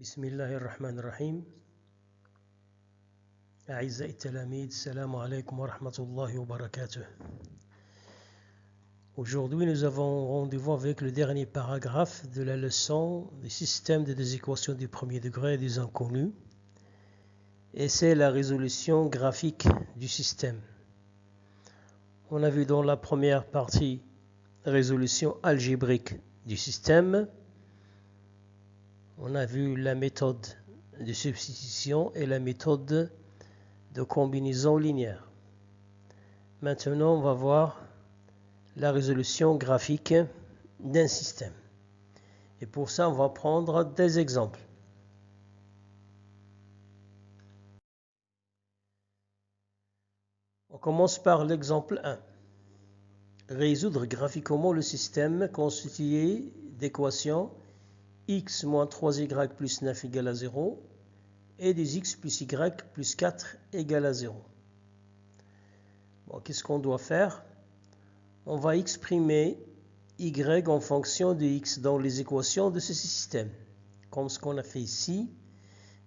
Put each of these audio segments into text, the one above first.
بسم الله الرحمن الرحيم. أعزائي التلاميذ, السلام عليكم ورحمة الله وبركاته. Aujourd'hui, nous avons rendez-vous avec le dernier paragraphe de la leçon du système des équations du premier degré et des inconnus. Et c'est la résolution graphique du système. On a vu dans la première partie résolution algébrique du système. On a vu la méthode de substitution et la méthode de combinaison linéaire. Maintenant, on va voir la résolution graphique d'un système. Et pour ça, on va prendre des exemples. On commence par l'exemple 1. Résoudre graphiquement le système constitué d'équations x moins 3y plus 9 égale à 0 et des x plus y plus 4 égale à 0. Bon, qu'est-ce qu'on doit faire? On va exprimer y en fonction de x dans les équations de ce système, comme ce qu'on a fait ici.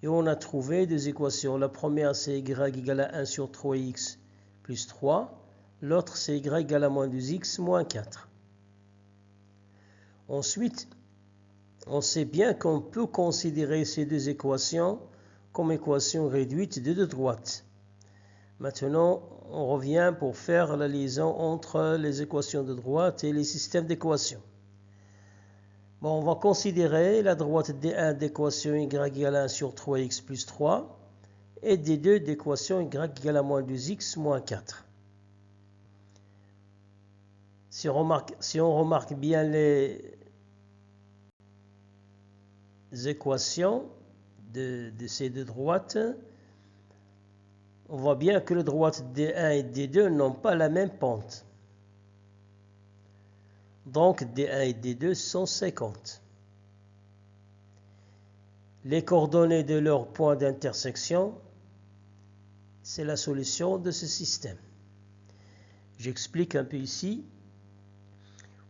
Et on a trouvé des équations. La première, c'est y égale à 1 sur 3x plus 3. L'autre, c'est y égale à moins 2x moins 4. Ensuite, on sait bien qu'on peut considérer ces deux équations comme équations réduites de deux droites. Maintenant, on revient pour faire la liaison entre les équations de droite et les systèmes d'équations. Bon, on va considérer la droite D1 d'équation y égale à 1 sur 3x plus 3 et D2 d'équation y égale à moins 2x moins 4. Si on remarque bien les équations de ces deux droites, on voit bien que les droites D1 et D2 n'ont pas la même pente. Donc D1 et D2 sont 50. Les coordonnées de leur point d'intersection, c'est la solution de ce système. J'explique un peu ici.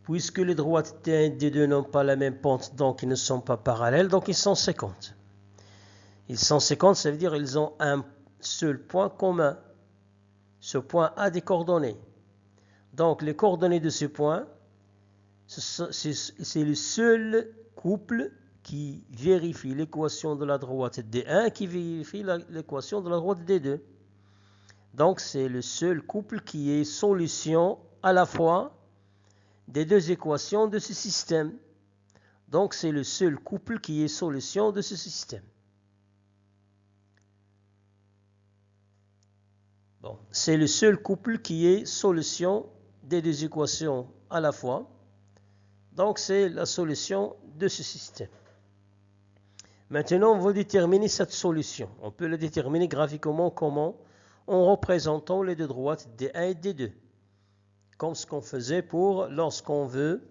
Puisque les droites D1 et D2 n'ont pas la même pente, donc ils ne sont pas parallèles, donc ils sont 50. Ils sont 50, ça veut dire qu'ils ont un seul point commun. Ce point a des coordonnées. Donc les coordonnées de ce point, c'est le seul couple qui vérifie l'équation de la droite D1 qui vérifie l'équation de la droite D2. Donc c'est le seul couple qui est solution à la fois des deux équations de ce système. Donc c'est le seul couple qui est solution de ce système. Bon, c'est le seul couple qui est solution des deux équations à la fois. Donc c'est la solution de ce système. Maintenant, on va déterminer cette solution. On peut la déterminer graphiquement comment? En représentant les deux droites D1 et D2. Comme ce qu'on faisait lorsqu'on veut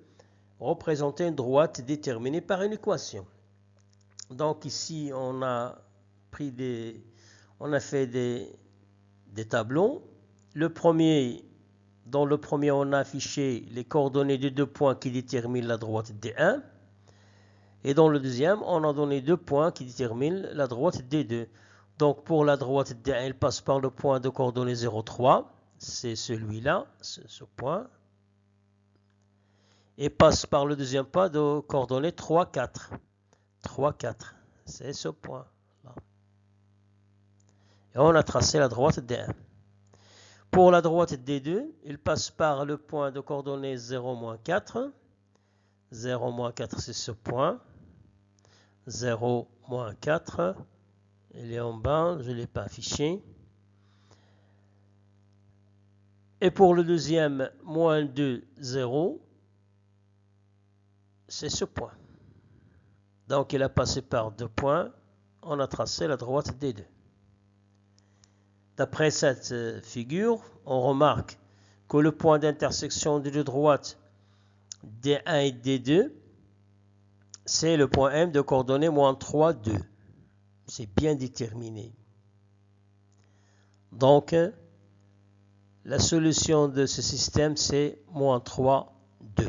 représenter une droite déterminée par une équation. Donc ici, on a fait des tableaux. Dans le premier, on a affiché les coordonnées de deux points qui déterminent la droite D1. Et dans le deuxième, on a donné deux points qui déterminent la droite D2. Donc pour la droite D1, elle passe par le point de coordonnées 0,3. C'est celui-là, ce point. Et passe par le deuxième point de coordonnées 3, 4. 3, 4. C'est ce point-là. Et on a tracé la droite D1. Pour la droite D2, il passe par le point de coordonnées 0, 4. 0, 4, c'est ce point. 0, 4. Il est en bas, je ne l'ai pas affiché. Et pour le deuxième, moins 2, 0, c'est ce point. Donc il a passé par deux points, on a tracé la droite D2. D'après cette figure, on remarque que le point d'intersection des deux droites D1 et D2, c'est le point M de coordonnées moins 3, 2. C'est bien déterminé. Donc, la solution de ce système, c'est moins 3, 2.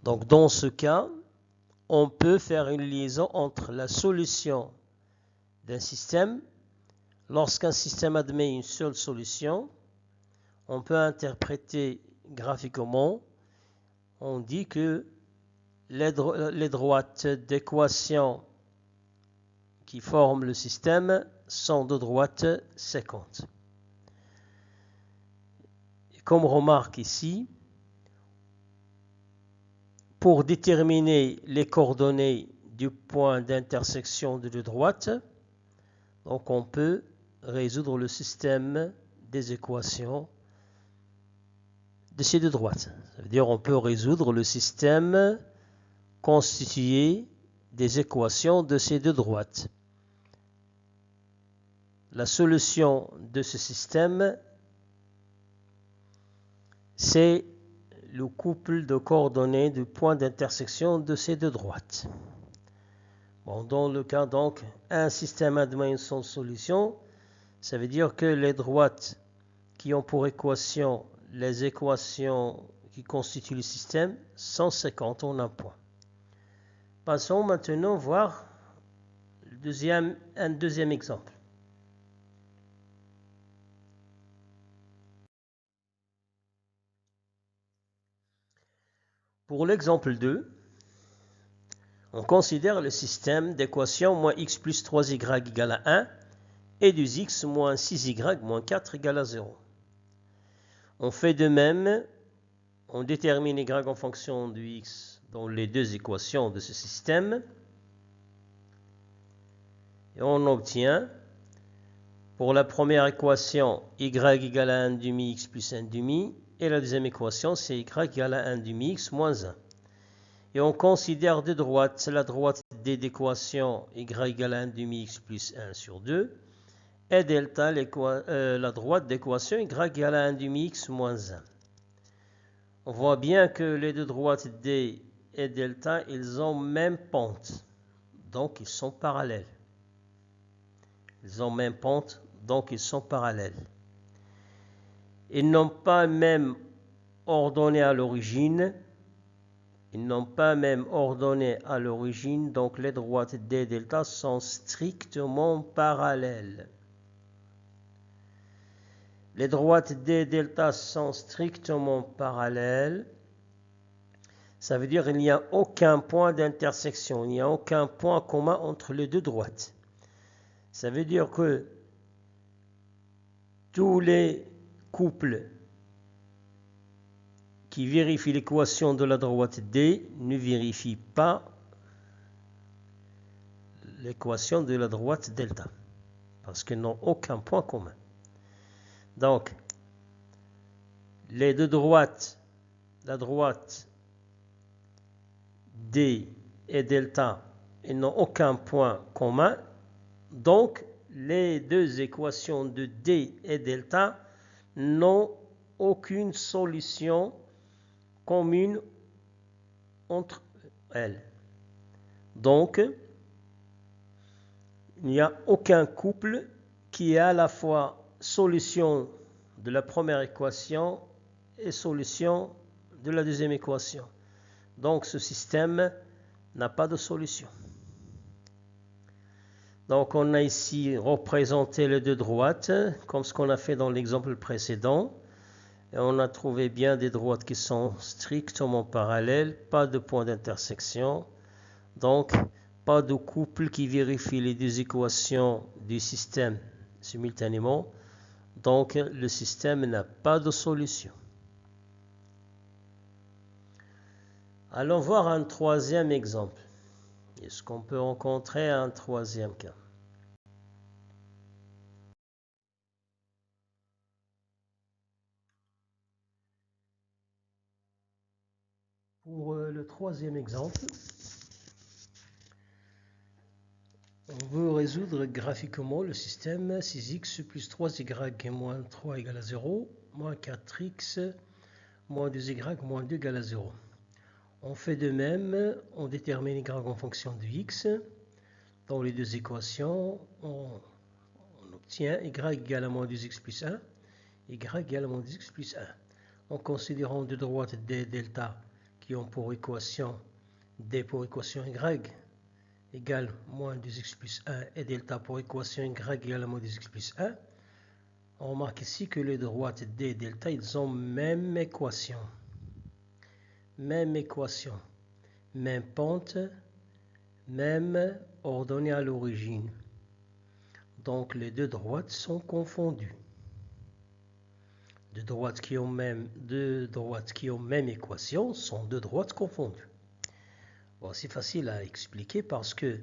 Donc, dans ce cas, on peut faire une liaison entre la solution d'un système. Lorsqu'un système admet une seule solution, on peut interpréter graphiquement, on dit que les droites d'équation qui forment le système sont de droite séquente. Et comme remarque ici, pour déterminer les coordonnées du point d'intersection de deux droites, donc on peut résoudre le système des équations de ces deux droites. Ça veut dire qu'on peut résoudre le système constitué des équations de ces deux droites. La solution de ce système, c'est le couple de coordonnées du point d'intersection de ces deux droites. Bon, dans le cas donc, un système admet une seule solution, ça veut dire que les droites qui ont pour équation les équations qui constituent le système sont séquentes en un point. Passons maintenant voir un deuxième exemple. Pour l'exemple 2, on considère le système d'équations moins x plus 3y égale à 1 et 2x moins 6y moins 4 égale à 0. On fait de même, on détermine y en fonction de x dans les deux équations de ce système et on obtient pour la première équation y égale à 1 demi x plus 1 demi et la deuxième équation c'est y égale à 1 demi x moins 1. Et on considère de droite la droite d d'équation y égale à 1 demi x plus 1 sur 2 et delta la droite d'équation y égale à 1 demi x moins 1. On voit bien que les deux droites d et delta, ils ont même pente, donc ils sont parallèles. Ils ont même pente, donc ils sont parallèles. Ils n'ont pas même ordonné à l'origine. Donc les droites d et delta sont strictement parallèles. Les droites d et delta sont strictement parallèles. Ça veut dire qu'il n'y a aucun point d'intersection, il n'y a aucun point commun entre les deux droites. Ça veut dire que tous les couples qui vérifient l'équation de la droite D ne vérifient pas l'équation de la droite delta, parce qu'ils n'ont aucun point commun. Donc, les deux droites, la droite D et delta, ils n'ont aucun point commun. Donc, les deux équations de D et delta n'ont aucune solution commune entre elles. Donc, il n'y a aucun couple qui est à la fois solution de la première équation et solution de la deuxième équation. Donc, ce système n'a pas de solution. Donc, on a ici représenté les deux droites, comme ce qu'on a fait dans l'exemple précédent. Et on a trouvé bien des droites qui sont strictement parallèles, pas de point d'intersection. Donc, pas de couple qui vérifie les deux équations du système simultanément. Donc, le système n'a pas de solution. Allons voir un troisième exemple. Est-ce qu'on peut rencontrer un troisième cas? Pour le troisième exemple, on veut résoudre graphiquement le système 6x plus 3y moins 3 égale à 0, moins 4x moins 2y moins 2 égale à 0. On fait de même, on détermine y en fonction de x. Dans les deux équations, on obtient y égale à moins 2x plus 1, y égale à moins 2x plus 1. En considérant de droite d delta qui ont pour équation D pour équation y égale moins 2x plus 1 et delta pour équation y égale à moins 2x plus 1. On remarque ici que les droites D et delta, ils ont même équation. Même équation. Même pente. Même ordonnée à l'origine. Donc les deux droites sont confondues. Deux droites qui ont même équation sont deux droites confondues. Bon, c'est facile à expliquer parce que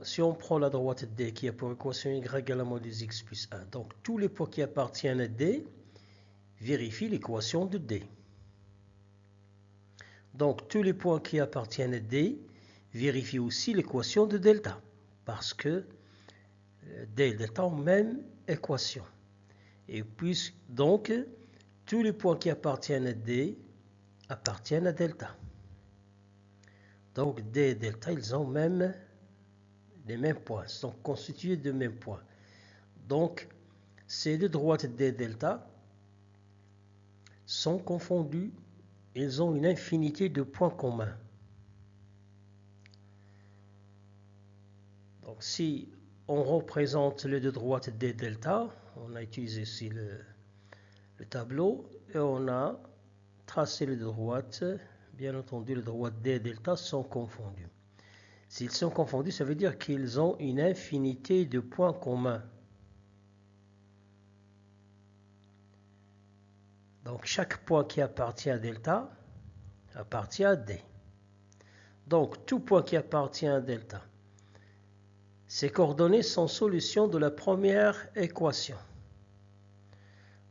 si on prend la droite D qui a pour équation y égale à moins 2x plus 1, donc tous les points qui appartiennent à D vérifient l'équation de D. Donc tous les points qui appartiennent à D vérifient aussi l'équation de delta parce que D et delta ont même équation. Et puis donc tous les points qui appartiennent à D appartiennent à delta. Donc D et delta, ils ont même les mêmes points, sont constitués de mêmes points. Donc ces deux droites D et delta sont confondues, ils ont une infinité de points communs. Donc si on représente les deux droites D et delta, on a utilisé ici le tableau et on a tracé les deux droites. Bien entendu, les droites D et delta sont confondues. S'ils sont confondus, ça veut dire qu'ils ont une infinité de points communs. Donc chaque point qui appartient à delta appartient à D. Donc tout point qui appartient à delta, ces coordonnées sont solution de la première équation.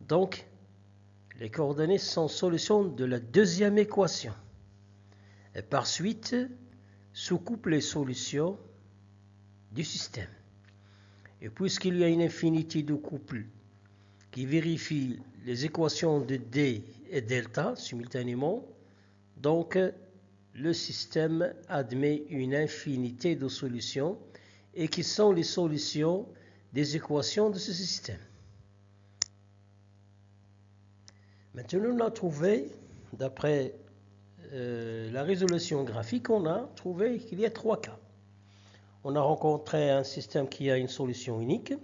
Donc les coordonnées sont solution de la deuxième équation. Et par suite, sous-coupe les solutions du système. Et puisqu'il y a une infinité de couples qui vérifient les équations de D et delta simultanément, donc le système admet une infinité de solutions et qui sont les solutions des équations de ce système. Maintenant, on a trouvé, d'après la résolution graphique, on a trouvé qu'il y a trois cas. On a rencontré un système qui a une solution unique,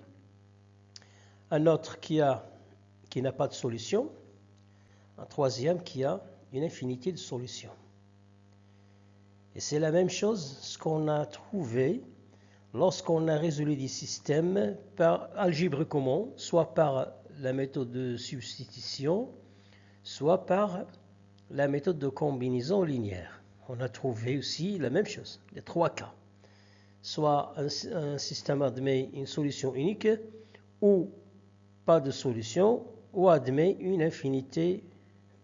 un autre qui n'a pas de solution, un troisième qui a une infinité de solutions. Et c'est la même chose ce qu'on a trouvé lorsqu'on a résolu des systèmes algébriquement, soit par la méthode de substitution, soit par la méthode de combinaison linéaire. On a trouvé aussi la même chose, les trois cas. Soit un système admet une solution unique, ou pas de solution, ou admet une infinité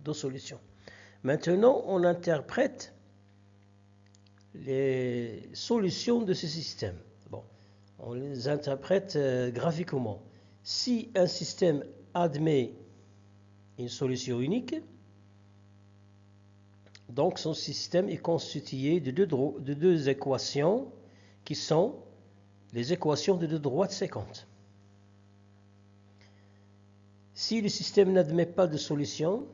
de solutions. Maintenant, on interprète les solutions de ce système. Bon, on les interprète graphiquement. Si un système admet une solution unique, donc son système est constitué de deux équations qui sont les équations de deux droites séquentes. Si le système n'admet pas de solution,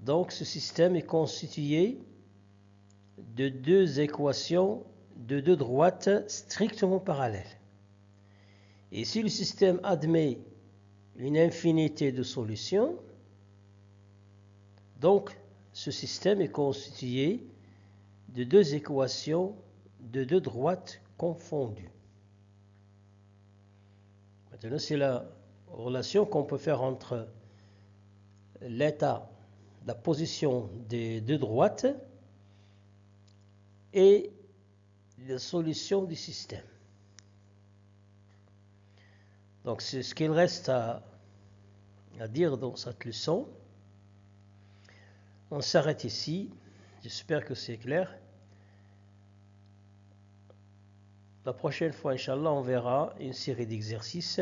donc ce système est constitué de deux équations de deux droites strictement parallèles. Et si le système admet une infinité de solutions, donc ce système est constitué de deux équations de deux droites confondues. Maintenant, c'est la relation qu'on peut faire entre l'état, la position des deux droites et la solution du système. Donc, c'est ce qu'il reste à dire dans cette leçon. On s'arrête ici. J'espère que c'est clair. La prochaine fois, Inch'Allah, on verra une série d'exercices.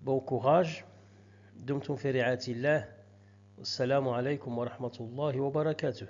Bon courage. Dumtum fi ri'atillah. Assalamu alaikum wa rahmatullahi wa barakatuh.